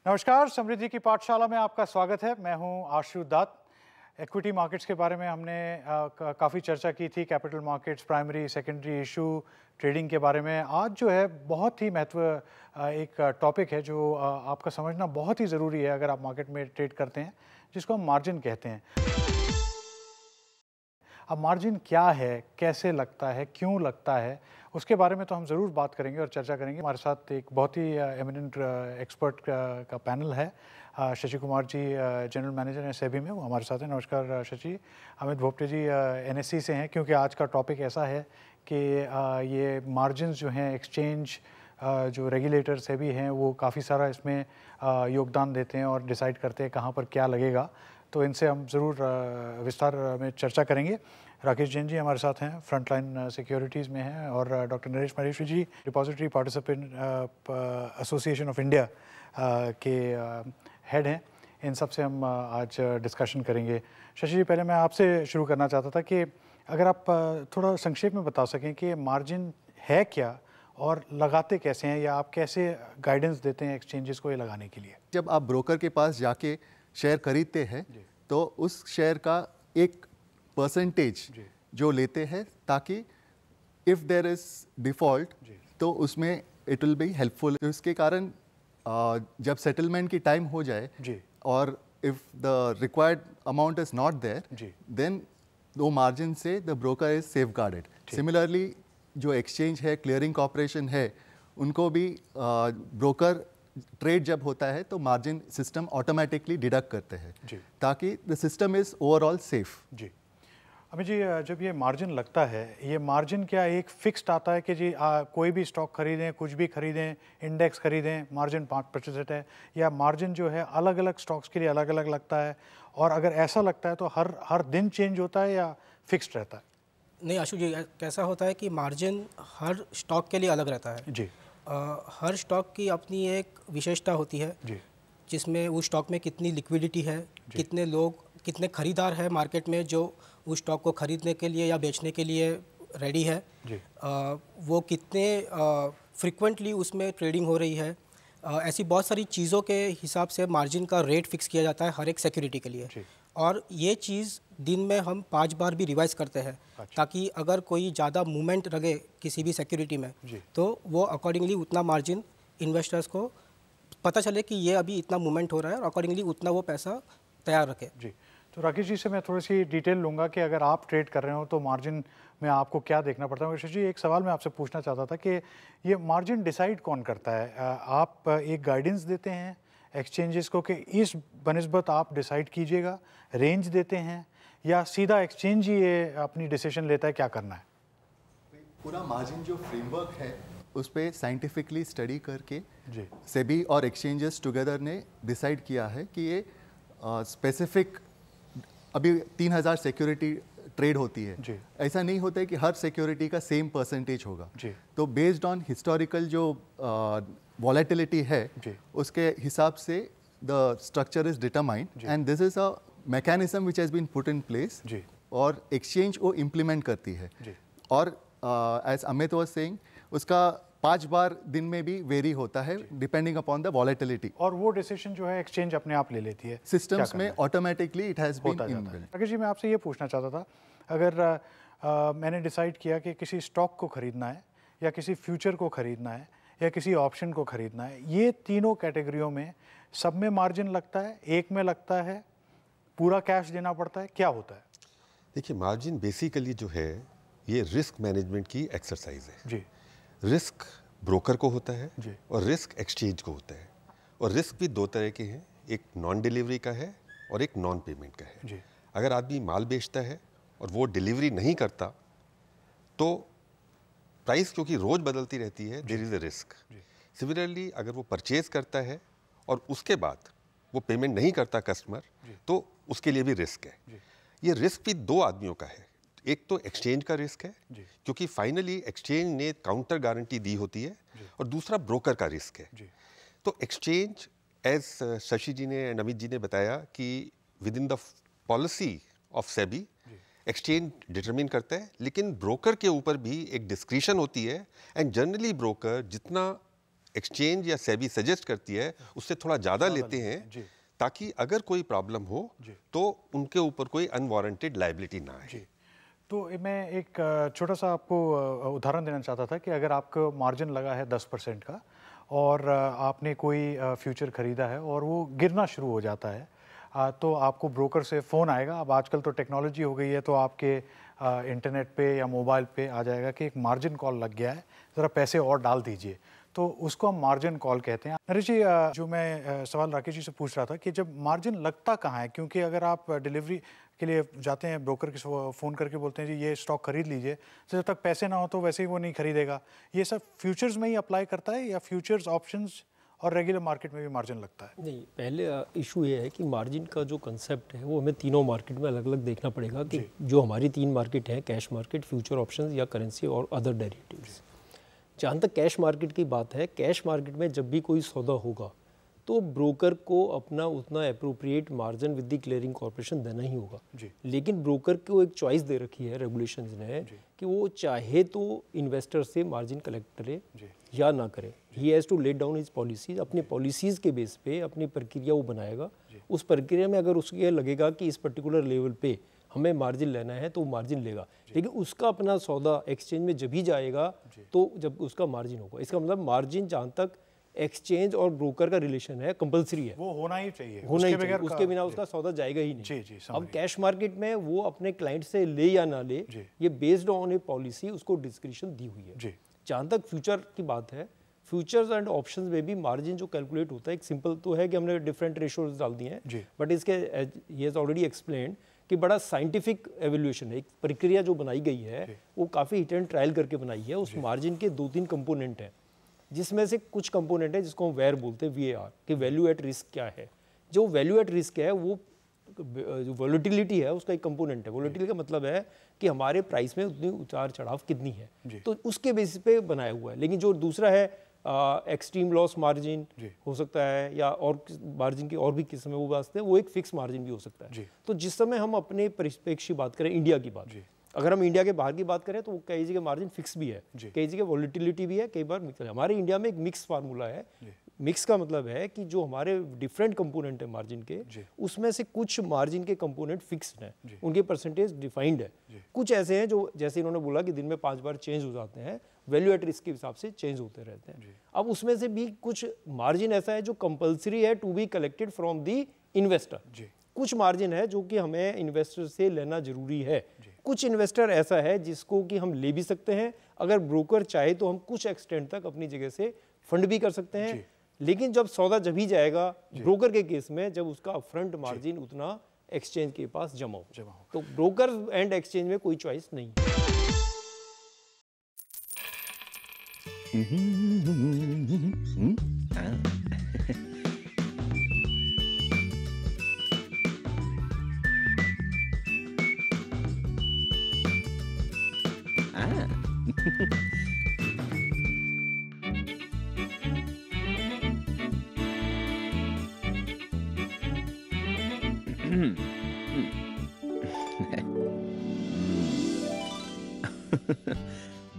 नमस्कार, समृद्धि की पाठशाला में आपका स्वागत है। मैं हूं आशु दत्त। इक्विटी मार्केट्स के बारे में हमने काफ़ी चर्चा की थी, capital markets, primary secondary issue trading के बारे में। आज जो है बहुत ही एक टॉपिक है जो आपका समझना बहुत ही ज़रूरी है अगर आप मार्केट में ट्रेड करते हैं, जिसको हम मार्जिन कहते हैं। अब मार्जिन क्या है, कैसे लगता है, क्यों लगता है, उसके बारे में तो हम ज़रूर बात करेंगे और चर्चा करेंगे। हमारे साथ एक बहुत ही एमिनेंट एक्सपर्ट का पैनल है। शशि कुमार जी जनरल मैनेजर हैं सेबी में, वो हमारे साथ हैं। नमस्कार शशि। अमित भोपटे जी एनएससी से हैं, क्योंकि आज का टॉपिक ऐसा है कि ये मार्जिन्स जो हैं एक्सचेंज जो रेगुलेटर सेबी हैं वो काफ़ी सारा इसमें योगदान देते हैं और डिसाइड करते हैं कहाँ पर क्या लगेगा। तो इनसे हम ज़रूर विस्तार में चर्चा करेंगे। राकेश जैन जी हमारे साथ हैं, फ्रंटलाइन सिक्योरिटीज़ में हैं, और doctor Naresh Maheshwari ji depository participant association of India के हेड हैं। इन सब से हम आज डिस्कशन करेंगे। शशि जी, पहले मैं आपसे शुरू करना चाहता था कि अगर आप थोड़ा संक्षेप में बता सकें कि मार्जिन है क्या और लगाते कैसे हैं, या आप कैसे गाइडेंस देते हैं एक्सचेंजेस को ये लगाने के लिए। जब आप ब्रोकर के पास जाके शेयर खरीदते हैं तो उस शेयर का एक परसेंटेज जो लेते हैं, ताकि इफ़ देयर इज डिफ़ॉल्ट तो उसमें इट विल बी हेल्पफुल। तो इसके कारण जब सेटलमेंट की टाइम हो जाए और if the required amount is not there, then वो मार्जिन से the broker is safeguarded. Similarly जो एक्सचेंज है, क्लियरिंग कॉर्पोरेशन है, उनको भी ब्रोकर ट्रेड जब होता है तो मार्जिन सिस्टम ऑटोमेटिकली डिडक्ट करते हैं ताकि the system is overall safe. जी अमित जी, जब ये मार्जिन लगता है, ये मार्जिन क्या एक फिक्स्ड आता है कि जी कोई भी स्टॉक खरीदें, कुछ भी खरीदें, इंडेक्स खरीदें, मार्जिन 5% है, या मार्जिन जो है अलग अलग स्टॉक्स के लिए अलग अलग लगता है? और अगर ऐसा लगता है तो हर दिन चेंज होता है या फिक्स्ड रहता है? नहीं आशु जी, कैसा होता है कि मार्जिन हर स्टॉक के लिए अलग रहता है जी। हर स्टॉक की अपनी एक विशेषता होती है जी, जिसमें उस स्टॉक में कितनी लिक्विडिटी है, कितने लोग, कितने खरीदार है मार्केट में जो उस स्टॉक को खरीदने के लिए या बेचने के लिए रेडी है जी। वो कितने फ्रिक्वेंटली उसमें ट्रेडिंग हो रही है। ऐसी बहुत सारी चीज़ों के हिसाब से मार्जिन का रेट फिक्स किया जाता है हर एक सिक्योरिटी के लिए जी। और ये चीज़ दिन में हम 5 बार भी रिवाइज करते हैं। अच्छा। ताकि अगर कोई ज़्यादा मूवमेंट लगे किसी भी सिक्योरिटी में तो वो अकॉर्डिंगली उतना मार्जिन इन्वेस्टर्स को पता चले कि ये अभी इतना मूवमेंट हो रहा है और अकॉर्डिंगली उतना वो पैसा तैयार रखे जी। तो राकेश जी से मैं थोड़ी सी डिटेल लूँगा कि अगर आप ट्रेड कर रहे हो तो मार्जिन में आपको क्या देखना पड़ता है। शशि जी, एक सवाल मैं आपसे पूछना चाहता था कि ये मार्जिन डिसाइड कौन करता है? आप एक गाइडेंस देते हैं एक्सचेंजेस को कि इस बनिस्बत आप डिसाइड कीजिएगा, रेंज देते हैं, या सीधा एक्सचेंज ही ये अपनी डिसीजन लेता है क्या करना है? पूरा मार्जिन जो फ्रेमवर्क है उस पर साइंटिफिकली स्टडी करके सेबी और एक्सचेंजेस टुगेदर ने डिसाइड किया है कि ये स्पेसिफिक, अभी 3000 सिक्योरिटी ट्रेड होती है, ऐसा नहीं होता है कि हर सिक्योरिटी का सेम परसेंटेज होगा। तो बेस्ड ऑन हिस्टोरिकल जो वॉलेटिलिटी है उसके हिसाब से the structure is determined and this is a mechanism which has been put in place, और एक्सचेंज वो इम्प्लीमेंट करती है। और एज अमित वाज सेइंग, उसका 5 बार दिन में भी वेरी होता है डिपेंडिंग अपॉन द वॉलेटिलिटी, और वो डिसीजन जो है एक्सचेंज अपने आप ले लेती है सिस्टम्स में automatically. It has been inbuilt. Rakesh ji, मैं आपसे ये पूछना चाहता था, अगर मैंने डिसाइड किया कि किसी स्टॉक को खरीदना है, या किसी फ्यूचर को खरीदना है, या किसी ऑप्शन को खरीदना है, ये तीनों कैटेगरियों में सब में मार्जिन लगता है, एक में लगता है, पूरा कैश देना पड़ता है, क्या होता है? देखिए, मार्जिन बेसिकली जो है ये रिस्क मैनेजमेंट की एक्सरसाइज है जी। रिस्क ब्रोकर को होता है जी, और रिस्क एक्सचेंज को होता है। और रिस्क भी 2 तरह के हैं, एक नॉन डिलीवरी का है और एक नॉन पेमेंट का है जी। अगर आदमी माल बेचता है और वो डिलीवरी नहीं करता तो प्राइस क्योंकि रोज बदलती रहती है, there is a risk. Similarly अगर वो परचेज करता है और उसके बाद वो पेमेंट नहीं करता कस्टमर, तो उसके लिए भी रिस्क है। ये रिस्क भी 2 आदमियों का है। एक तो एक्सचेंज का रिस्क है क्योंकि फाइनली एक्सचेंज ने काउंटर गारंटी दी होती है, और दूसरा ब्रोकर का रिस्क है। तो एक्सचेंज, एज शशि जी ने एंड अमित जी ने बताया कि with in the policy of SEBI exchange determine करता है, लेकिन ब्रोकर के ऊपर भी एक डिस्क्रिशन होती है। एंड जनरली ब्रोकर जितना एक्सचेंज या सेबी सजेस्ट करती है उससे थोड़ा ज़्यादा लेते हैं, ताकि अगर कोई प्रॉब्लम हो तो उनके ऊपर कोई अनवारंटेड लायबिलिटी ना आए। तो मैं एक छोटा सा आपको उदाहरण देना चाहता था कि अगर आपको मार्जिन लगा है 10% का और आपने कोई फ्यूचर ख़रीदा है और वो गिरना शुरू हो जाता है, तो आपको ब्रोकर से फ़ोन आएगा। अब आजकल तो टेक्नोलॉजी हो गई है, तो आपके इंटरनेट पे या मोबाइल पे आ जाएगा कि एक मार्जिन कॉल लग गया है, ज़रा पैसे और डाल दीजिए। तो उसको हम मार्जिन कॉल कहते हैं। नरेश जी, जो मैं सवाल राकेश जी से पूछ रहा था कि जब मार्जिन लगता कहाँ है, क्योंकि अगर आप डिलीवरी के लिए जाते हैं, ब्रोकर के फ़ोन करके बोलते हैं जी ये स्टॉक खरीद लीजिए, तो जब तक पैसे ना हो तो वैसे ही वो नहीं खरीदेगा। ये सब फ्यूचर्स में ही अप्लाई करता है या फ्यूचर्स, ऑप्शंस और रेगुलर मार्केट में भी मार्जिन लगता है? नहीं, पहले इशू ये है कि मार्जिन का जो कंसेप्ट है वो हमें तीनों मार्केट में अलग अलग देखना पड़ेगा कि जो हमारी 3 मार्केट हैं, कैश मार्केट, फ्यूचर ऑप्शंस या करेंसी और अदर डेरिवेटिव्स। जहाँ तक कैश मार्केट की बात है, कैश मार्केट में जब भी कोई सौदा होगा तो ब्रोकर को अपना उतना appropriate margin with the clearing corporation देना ही होगा। लेकिन ब्रोकर को एक चॉइस दे रखी है रेगुलेशंस ने कि वो चाहे तो इन्वेस्टर से मार्जिन कलेक्ट करे या ना करे। He has to let down his policies, अपनी पॉलिसीज़ के बेस पे अपनी प्रक्रिया वो बनाएगा। उस प्रक्रिया में अगर उसके लगेगा कि इस पर्टिकुलर लेवल पे हमें मार्जिन लेना है तो वो मार्जिन लेगा, लेकिन उसका अपना सौदा एक्सचेंज में जब ही जाएगा तो जब उसका मार्जिन होगा। इसका मतलब मार्जिन जहाँ तक एक्सचेंज और ब्रोकर का रिलेशन है कंपलसरी है, वो होना ही चाहिए, उसके बिना उसका सौदा जाएगा ही नहीं। अब कैश मार्केट में वो अपने क्लाइंट से ले या ना ले, ये बेस्ड ऑन ए पॉलिसी उसको डिस्क्रिप्शन दी हुई है। जहाँ तक फ्यूचर की बात है, फ्यूचर्स एंड ऑप्शंस में भी मार्जिन जो कैलकुलेट होता है, एक सिंपल तो है कि हमने डिफरेंट रेशियोज डाल दिए हैं, बट इसके ही हैज ऑलरेडी एक्सप्लेन्ड कि बड़ा साइंटिफिक एवोल्यूशन है। एक प्रक्रिया जो बनाई गई है वो काफ़ी हिट एंड ट्रायल करके बनाई है। उस मार्जिन के 2-3 कंपोनेंट हैं, जिसमें से कुछ कंपोनेंट है जिसको हम वैर बोलते हैं, VAR, कि वैल्यू एट रिस्क क्या है। जो वैल्यू एट रिस्क है वो जो वोलेटिलिटी है उसका एक कंपोनेंट है। वोलेटिलिटी का मतलब है कि हमारे प्राइस में उतनी उतार चढ़ाव कितनी है, तो उसके बेसिस पे बनाया हुआ है। लेकिन जो दूसरा है एक्सट्रीम लॉस मार्जिन हो सकता है, या और मार्जिन की और भी किस्म है वो वास्ते, वो एक फिक्स मार्जिन भी हो सकता है। तो जिस समय हम अपने परिप्रेक्ष्य की बात करें, इंडिया की बात, अगर हम इंडिया के बाहर की बात करें तो कई जगह मार्जिन फिक्स भी है, कई जगह वोलेटिलिटी भी है, कई बार मिक्स है। हमारे इंडिया में एक मिक्स फार्मूला है। मिक्स का मतलब है कि जो हमारे डिफरेंट कंपोनेंट है मार्जिन के, उसमें से कुछ मार्जिन के कंपोनेंट फिक्स्ड हैं, उनके परसेंटेज डिफाइंड है। कुछ ऐसे हैं जो, जैसे इन्होंने बोला कि दिन में 5 बार चेंज हो जाते हैं, वैल्यू एट रिस्क के हिसाब से चेंज होते रहते हैं। अब उसमें से भी कुछ मार्जिन ऐसा है जो कंपल्सरी है to be collected from the investor. कुछ मार्जिन है जो कि हमें इन्वेस्टर से लेना जरूरी है। कुछ इन्वेस्टर ऐसा है जिसको कि हम ले भी सकते हैं, अगर ब्रोकर चाहे तो हम कुछ एक्सटेंट तक अपनी जगह से फंड भी कर सकते हैं। लेकिन जब सौदा जब ही जाएगा ब्रोकर के केस में, जब उसका अपफ्रंट मार्जिन उतना एक्सचेंज के पास जमा हो, तो ब्रोकर एंड एक्सचेंज में कोई चॉइस नहीं।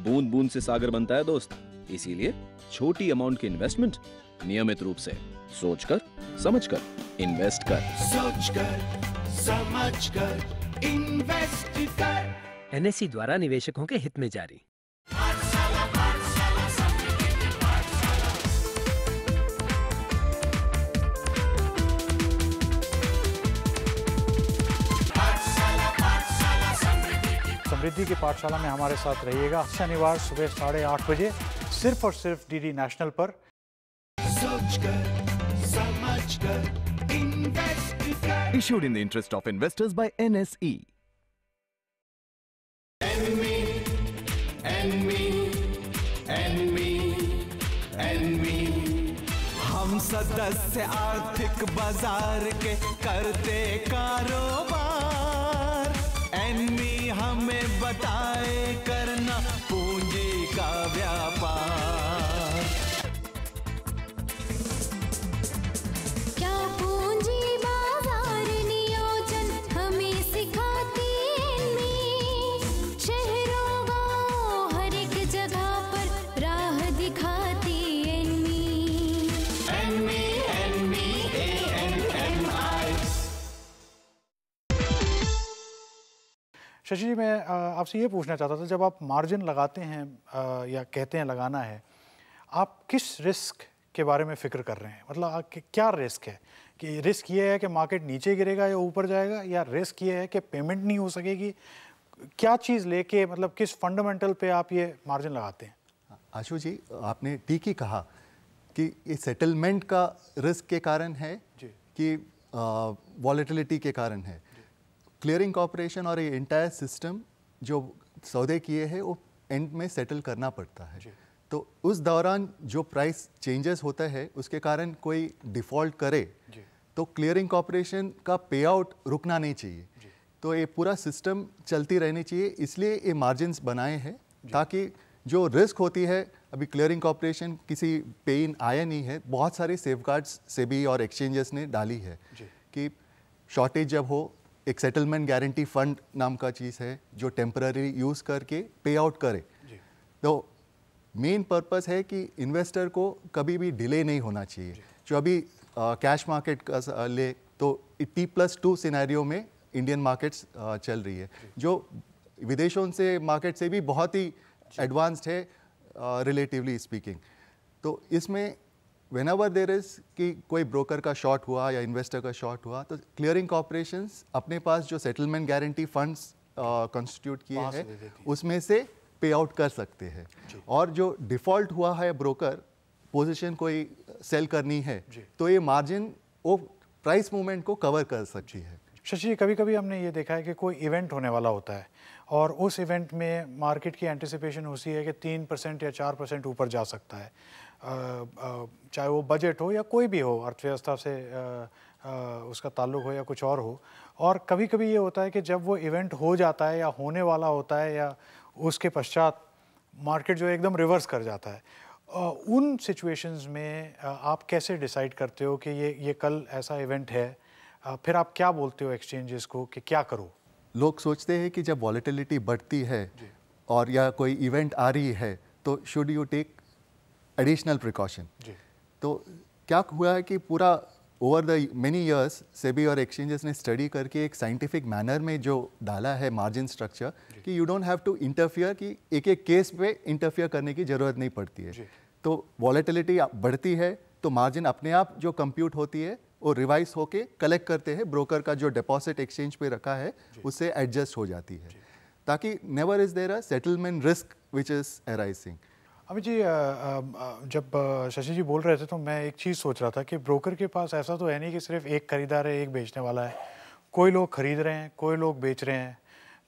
बूंद बूंद से सागर बनता है दोस्त, इसीलिए छोटी अमाउंट की इन्वेस्टमेंट नियमित रूप से सोचकर समझकर इन्वेस्ट कर। सोचकर समझकर इन्वेस्ट कर। NSE द्वारा निवेशकों के हित में जारी। समृद्धि की पाठशाला में हमारे साथ रहिएगा शनिवार सुबह 8:30 बजे, सिर्फ और सिर्फ DD नेशनल पर। Issued in the interest of investors by NSE. हम सदस्य आर्थिक बाजार के करते कारोबार, एनमी हमें बताए करना पूंजी का व्यापार। क्या पूंजी बाजार नियोजन हमें सिखाती एनमी, शहरों गांव हर एक जगह पर राह दिखाती एनमी। शशि जी, मैं आपसे ये पूछना चाहता था, जब आप मार्जिन लगाते हैं या कहते हैं लगाना है, आप किस रिस्क के बारे में फ़िक्र कर रहे हैं? मतलब क्या रिस्क है? कि रिस्क ये है कि मार्केट नीचे गिरेगा या ऊपर जाएगा, या रिस्क ये है कि पेमेंट नहीं हो सकेगी? क्या चीज़ लेके, मतलब किस फंडामेंटल पे आप ये मार्जिन लगाते हैं? आशु जी, आपने ठीक ही कहा कि ये सेटलमेंट का रिस्क के कारण है कि वॉलेटिलिटी के कारण है। क्लियरिंग कॉर्पोरेशन और ये इंटायर सिस्टम जो सौदे किए हैं वो एंड में सेटल करना पड़ता है, तो उस दौरान जो प्राइस चेंजेस होता है उसके कारण कोई डिफ़ॉल्ट करे तो क्लियरिंग कॉर्पोरेशन का पे आउट रुकना नहीं चाहिए। तो ये पूरा सिस्टम चलती रहनी चाहिए, इसलिए ये मार्जिन्स बनाए हैं ताकि जो रिस्क होती है, अभी क्लियरिंग कॉर्पोरेशन किसी पे इन आया नहीं है, बहुत सारी सेफगार्ड्स सेबी और एक्सचेंजेस ने डाली है कि शॉर्टेज जब हो, एक सेटलमेंट गारंटी फंड नाम का चीज़ है जो टेम्पररी यूज़ करके पे आउट करे। तो मेन पर्पस है कि इन्वेस्टर को कभी भी डिले नहीं होना चाहिए। जो अभी कैश मार्केट का ले तो T+2 सिनेरियो में इंडियन मार्केट्स चल रही है, जो विदेशों से मार्केट से भी बहुत ही एडवांस्ड है रिलेटिवली स्पीकिंग। तो इसमें व्हेनेवर देयर इज कि कोई ब्रोकर का शॉर्ट हुआ या इन्वेस्टर का शॉर्ट हुआ, तो क्लियरिंग कॉर्पोरेशंस अपने पास जो सेटलमेंट गारंटी फंड्स कॉन्स्टिट्यूट किए हैं उसमें से पे आउट कर सकते हैं। और जो डिफ़ॉल्ट हुआ है ब्रोकर, पोजीशन कोई सेल करनी है, तो ये मार्जिन वो प्राइस मूवमेंट को कवर कर सकती है। शशि, कभी कभी हमने ये देखा है कि कोई इवेंट होने वाला होता है और उस इवेंट में मार्केट की एंटिसिपेशन होती है कि 3% या 4% ऊपर जा सकता है, चाहे वो बजट हो या कोई भी हो, अर्थव्यवस्था से उसका ताल्लुक हो या कुछ और हो। और कभी कभी ये होता है कि जब वो इवेंट हो जाता है या होने वाला होता है या उसके पश्चात मार्केट जो एकदम रिवर्स कर जाता है, उन सिचुएशंस में आप कैसे डिसाइड करते हो कि ये कल ऐसा इवेंट है? फिर आप क्या बोलते हो एक्सचेंजेस को कि क्या करो? लोग सोचते हैं कि जब वॉलेटिलिटी बढ़ती है और या कोई इवेंट आ रही है तो should you take additional precaution. तो क्या हुआ है कि पूरा over the many years SEBI और एक्सचेंजेस ने स्टडी करके एक साइंटिफिक मैनर में जो डाला है मार्जिन स्ट्रक्चर कि you don't have to interfere, कि एक एक केस पे इंटरफियर करने की ज़रूरत नहीं पड़ती है। तो वॉलेटिलिटी बढ़ती है तो मार्जिन अपने आप जो कंप्यूट होती है वो रिवाइज होके कलेक्ट करते हैं, ब्रोकर का जो डिपॉजिट एक्सचेंज पे रखा है उससे एडजस्ट हो जाती है, ताकि never is there a settlement risk which is arising. अभी जी, जब शशि जी बोल रहे थे तो मैं एक चीज़ सोच रहा था कि ब्रोकर के पास ऐसा तो है नहीं कि सिर्फ एक खरीदार है, एक बेचने वाला है। कोई लोग खरीद रहे हैं, कोई लोग बेच रहे हैं।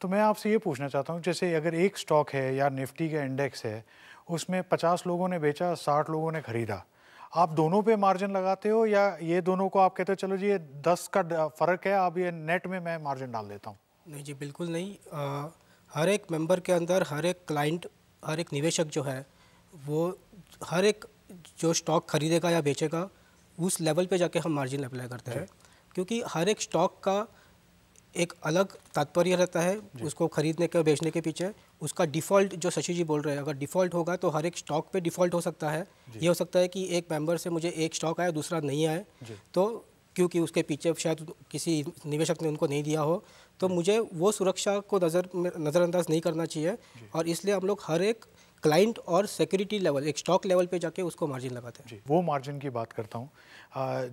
तो मैं आपसे ये पूछना चाहता हूँ, जैसे अगर एक स्टॉक है या निफ्टी का इंडेक्स है, उसमें 50 लोगों ने बेचा, 60 लोगों ने खरीदा, आप दोनों पे मार्जिन लगाते हो या ये दोनों को आप कहते हो चलो जी ये 10 का फ़र्क है, अब ये नेट में मैं मार्जिन डाल देता हूँ? नहीं जी, बिल्कुल नहीं। हर एक मेंबर के अंदर हर एक क्लाइंट, हर एक निवेशक जो है वो हर एक जो स्टॉक खरीदेगा या बेचेगा उस लेवल पे जाके हम मार्जिन अप्लाई करते हैं, क्योंकि हर एक स्टॉक का एक अलग तात्पर्य रहता है उसको खरीदने के और बेचने के पीछे। उसका डिफ़ॉल्ट जो शशि जी बोल रहे हैं, अगर डिफ़ॉल्ट होगा तो हर एक स्टॉक पे डिफ़ॉल्ट हो सकता है। ये हो सकता है कि एक मेंबर से मुझे एक स्टॉक आया, दूसरा नहीं आए, तो क्योंकि उसके पीछे शायद किसी निवेशक ने उनको नहीं दिया हो, तो मुझे वो सुरक्षा को नज़रअंदाज नहीं करना चाहिए। और इसलिए हम लोग हर एक क्लाइंट और सिक्योरिटी लेवल, एक स्टॉक लेवल पे जाके उसको मार्जिन लगाते हैं। वो मार्जिन की बात करता हूँ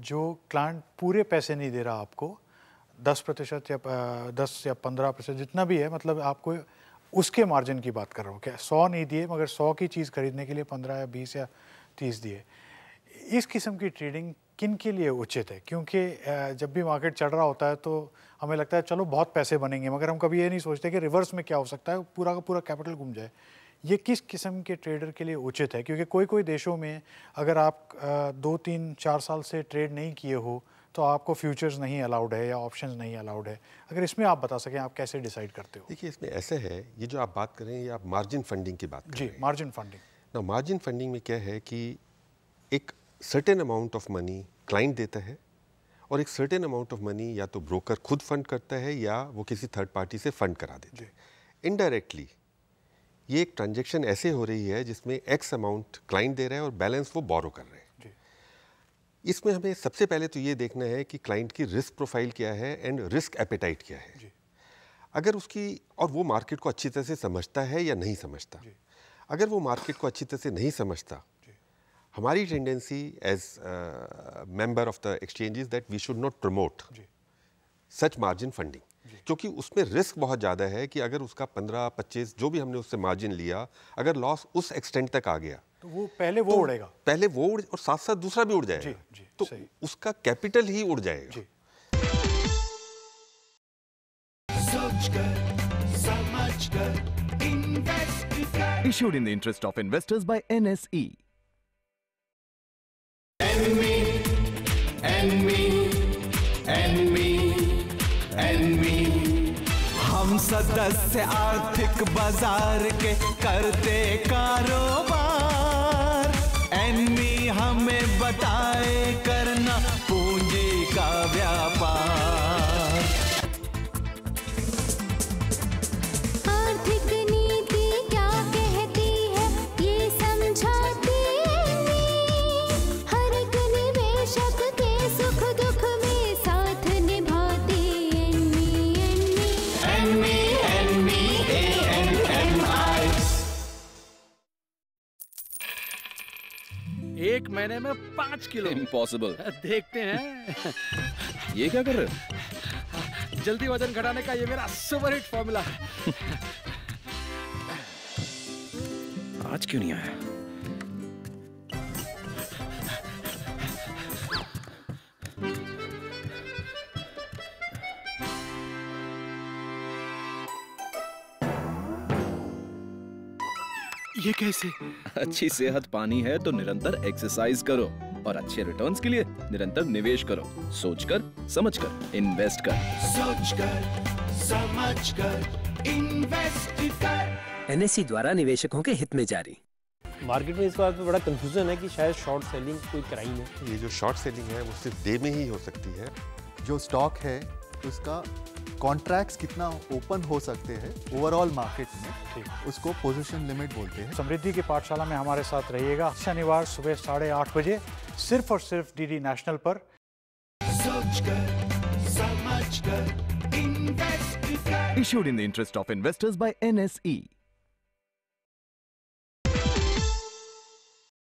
जो क्लाइंट पूरे पैसे नहीं दे रहा आपको, 10% या 10 या 15% जितना भी है, मतलब आपको उसके मार्जिन की बात कर रहा हूँ। क्या 100 नहीं दिए मगर 100 की चीज़ खरीदने के लिए 15 या 20 या 30 दिए? इस किस्म की ट्रेडिंग किन के लिए उचित है? क्योंकि जब भी मार्केट चढ़ रहा होता है तो हमें लगता है चलो बहुत पैसे बनेंगे, मगर हम कभी ये नहीं सोचते कि रिवर्स में क्या हो सकता है, पूरा का पूरा कैपिटल घूम जाए। ये किस किस्म के ट्रेडर के लिए उचित है? क्योंकि कोई देशों में अगर आप 2, 3, 4 साल से ट्रेड नहीं किए हो तो आपको फ्यूचर्स नहीं अलाउड है या ऑप्शंस नहीं अलाउड है। अगर इसमें आप बता सकें आप कैसे डिसाइड करते हो? देखिए, इसमें ऐसा है, ये जो आप बात कर रहे हैं ये आप मार्जिन फंडिंग की बात कर रहे हैं। मार्जिन फंडिंग ना, मार्जिन फंडिंग में क्या है कि एक certain amount of money client देता है और एक सर्टेन अमाउंट ऑफ मनी या तो ब्रोकर खुद फंड करता है या वो किसी थर्ड पार्टी से फंड करा देते हैं। इनडायरेक्टली ये एक ट्रांजैक्शन ऐसे हो रही है जिसमें एक्स अमाउंट क्लाइंट दे रहा है और बैलेंस वो बोरो कर रहे हैं। इसमें हमें सबसे पहले तो ये देखना है कि क्लाइंट की रिस्क प्रोफाइल क्या है एंड रिस्क एपेटाइट क्या है। अगर उसकी, और वो मार्केट को अच्छी तरह से समझता है या नहीं समझता। अगर वो मार्केट को अच्छी तरह से नहीं समझता, हमारी tendency as member of the exchanges that we should not promote such margin funding, क्योंकि उसमें रिस्क बहुत ज़्यादा है कि अगर उसका 15-25 जो भी हमने उससे मार्जिन लिया, अगर लॉस उस एक्सटेंट तक आ गया तो वो पहले वो उड़ेगा, पहले वो उड़, और साथ साथ दूसरा भी उड़ जाएगा। तो उसका कैपिटल ही उड़ जाएगा। Issued in the interest of investors by NSE. हम सदस्य आर्थिक बाजार के करते कारोबार, एनमी हमें बताए करना पूंजी का व्यापार। आर्थिक नीति क्या कहती है ये समझाती हर एक निवेशक के सुख दुख में साथ निभाती एक महीने में 5 किलो। इम्पॉसिबल। देखते हैं। ये क्या कर रहे हो? जल्दी वजन घटाने का ये मेरा सुपर हिट फॉर्मूला है। आज क्यों नहीं आया? ये कैसे? अच्छी सेहत पानी है तो निरंतर एक्सरसाइज करो, और अच्छे रिटर्न्स के लिए निरंतर निवेश करो। सोचकर समझकर इन्वेस्ट कर। सोचकर समझकर इन्वेस्ट कर। NSE द्वारा निवेशकों के हित में जारी। मार्केट में इस बात पे बड़ा कंफ्यूजन है कि शायद शॉर्ट सेलिंग कोई क्राइम है। ये जो शॉर्ट सेलिंग है वो सिर्फ डे में ही हो सकती है। जो स्टॉक है उसका कॉन्ट्रैक्ट्स कितना ओपन हो सकते हैं ओवरऑल मार्केट में, उसको पोजीशन लिमिट बोलते हैं। समृद्धि की पाठशाला में हमारे साथ रहिएगा शनिवार सुबह 8:30 बजे, सिर्फ और सिर्फ DD नेशनल पर। सोचकर समझकर इन्वेस्ट कर। Issued in the interest of investors by NSE.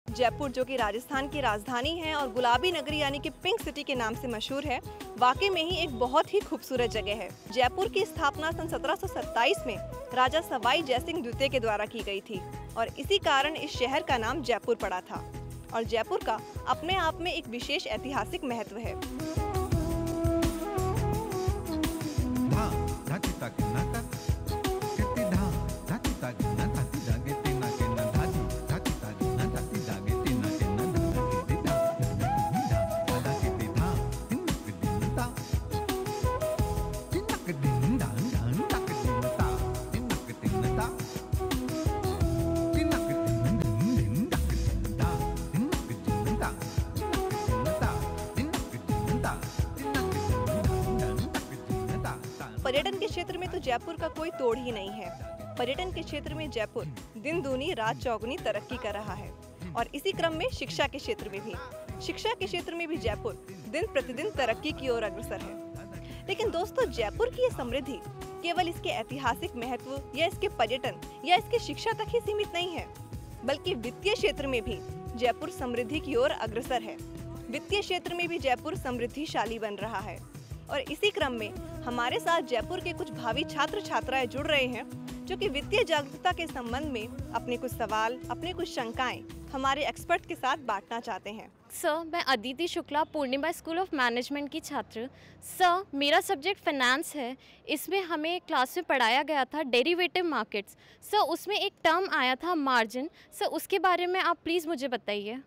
Jaipur, जो कि राजस्थान की राजधानी है और गुलाबी नगरी यानी कि पिंक सिटी के नाम से मशहूर है, वाकई में ही एक बहुत ही खूबसूरत जगह है। जयपुर की स्थापना सन 1727 में राजा सवाई जयसिंह द्वितीय के द्वारा की गई थी और इसी कारण इस शहर का नाम जयपुर पड़ा था। और जयपुर का अपने आप में एक विशेष ऐतिहासिक महत्व है। पर्यटन के क्षेत्र में तो जयपुर का कोई तोड़ ही नहीं है। पर्यटन के क्षेत्र में जयपुर दिन दूनी रात चौगुनी तरक्की कर रहा है और इसी क्रम में शिक्षा के क्षेत्र में भी जयपुर दिन प्रतिदिन तरक्की की ओर अग्रसर है। लेकिन दोस्तों, जयपुर की ये समृद्धि केवल इसके ऐतिहासिक महत्व या इसके पर्यटन या इसके शिक्षा तक ही सीमित नहीं है, बल्कि वित्तीय क्षेत्र में भी जयपुर समृद्धि की ओर अग्रसर है। वित्तीय क्षेत्र में भी जयपुर समृद्धिशाली बन रहा है और इसी क्रम में हमारे साथ जयपुर के कुछ भावी छात्र छात्राएं जुड़ रहे हैं जो कि वित्तीय जागरूकता के संबंध में अपने कुछ सवाल, अपने कुछ शंकाएं हमारे एक्सपर्ट के साथ बांटना चाहते हैं। सर, मैं अदिति शुक्ला, पूर्णिमा स्कूल ऑफ मैनेजमेंट की छात्र। सर, मेरा सब्जेक्ट फाइनेंस है। इसमें हमें क्लास में पढ़ाया गया था डेरिवेटिव मार्केट्स। सर, उसमें एक टर्म आया था मार्जिन। सर, उसके बारे में आप प्लीज़ मुझे बताइए।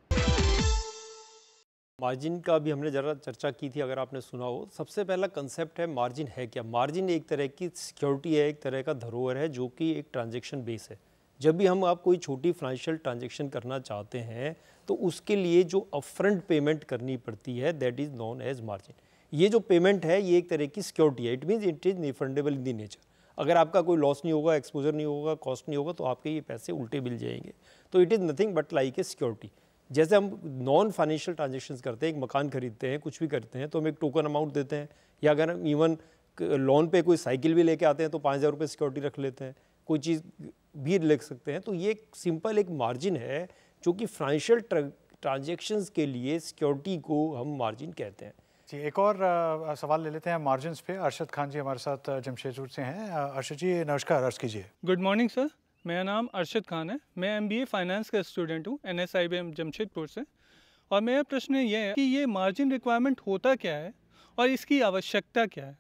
मार्जिन का भी हमने ज़रा चर्चा की थी, अगर आपने सुना हो। सबसे पहला कंसेप्ट है मार्जिन है क्या। मार्जिन एक तरह की सिक्योरिटी है, एक तरह का धरोहर है जो कि एक ट्रांजैक्शन बेस है। जब भी हम आप कोई छोटी फाइनेंशियल ट्रांजैक्शन करना चाहते हैं तो उसके लिए जो अपफ्रंट पेमेंट करनी पड़ती है that is known as margin. ये जो पेमेंट है ये एक तरह की सिक्योरिटी है। It means it is refundable in the nature. अगर आपका कोई लॉस नहीं होगा, एक्सपोजर नहीं होगा, कॉस्ट नहीं होगा तो आपके ये पैसे उल्टे मिल जाएंगे। तो it is nothing but like a security. जैसे हम नॉन फाइनेंशियल ट्रांजेक्शन्स करते हैं, एक मकान खरीदते हैं, कुछ भी करते हैं तो हम एक टोकन अमाउंट देते हैं, या अगर हम इवन लोन पे कोई साइकिल भी लेके आते हैं तो 5,000 रुपये सिक्योरिटी रख लेते हैं, कोई चीज़ भी ले सकते हैं। तो ये एक सिंपल एक मार्जिन है जो कि फाइनेंशियल ट्रांजैक्शंस के लिए सिक्योरिटी को हम मार्जिन कहते हैं। जी, एक और सवाल ले लेते हैं मार्जिन्स पे। अरशद खान जी हमारे साथ जमशेदपुर से हैं। अरशद जी नमस्कार, अर्ज कीजिए। गुड मॉर्निंग सर, मेरा नाम अरशद खान है, मैं MBA फाइनेंस का स्टूडेंट हूँ NSIBM जमशेदपुर से। और मेरा प्रश्न ये है कि ये मार्जिन रिक्वायरमेंट होता क्या है और इसकी आवश्यकता क्या है?